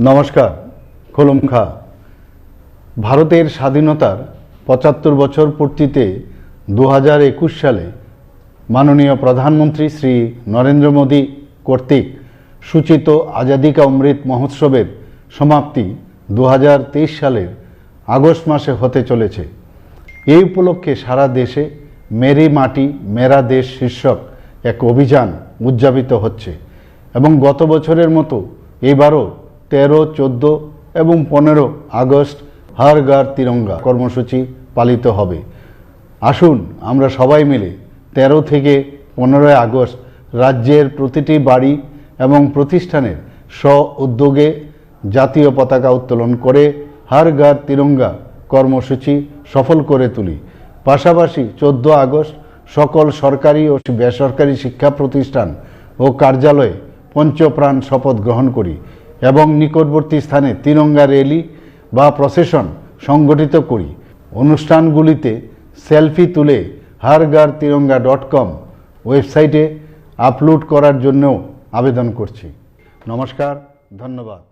নমস্কার। খোলমখা। ভারতের স্বাধীনতার ৭৫ বছর পূর্তিতে ২০২১ সালে মাননীয় প্রধানমন্ত্রী শ্রী নরেন্দ্র মোদী কর্তৃক সূচিত আজাদি কা অমৃত মহোৎসবের সমাপ্তি ২০২৩ সালের আগস্ট মাসে হতে চলেছে। এই উপলক্ষে সারা দেশে মেরি মাটি মেরা দেশ শীর্ষক এক অভিযান উদযাপিত হচ্ছে এবং গত বছরের মতো এবারও ১৩, ১৪ এবং ১৫ আগস্ট হর ঘর তিরঙ্গা কর্মসূচি পালিত হবে। আসুন আমরা সবাই মিলে ১৩ থেকে ১৫ আগস্ট রাজ্যের প্রতিটি বাড়ি এবং প্রতিষ্ঠানের স্ব উদ্যোগে জাতীয় পতাকা উত্তোলন করে হর ঘর তিরঙ্গা কর্মসূচি সফল করে তুলি। পাশাপাশি ১৪ আগস্ট সকল সরকারি ও বেসরকারি শিক্ষা প্রতিষ্ঠান ও কার্যালয়ে পঞ্চপ্রাণ শপথ গ্রহণ করি এবং নিকটবর্তী স্থানে তিরঙ্গা র্যালি বা প্রসেশন সংগঠিত করি। অনুষ্ঠানগুলিতে সেলফি তুলে harghar-tiranga.com ওয়েবসাইটে আপলোড করার জন্যও আবেদন করছি। নমস্কার, ধন্যবাদ।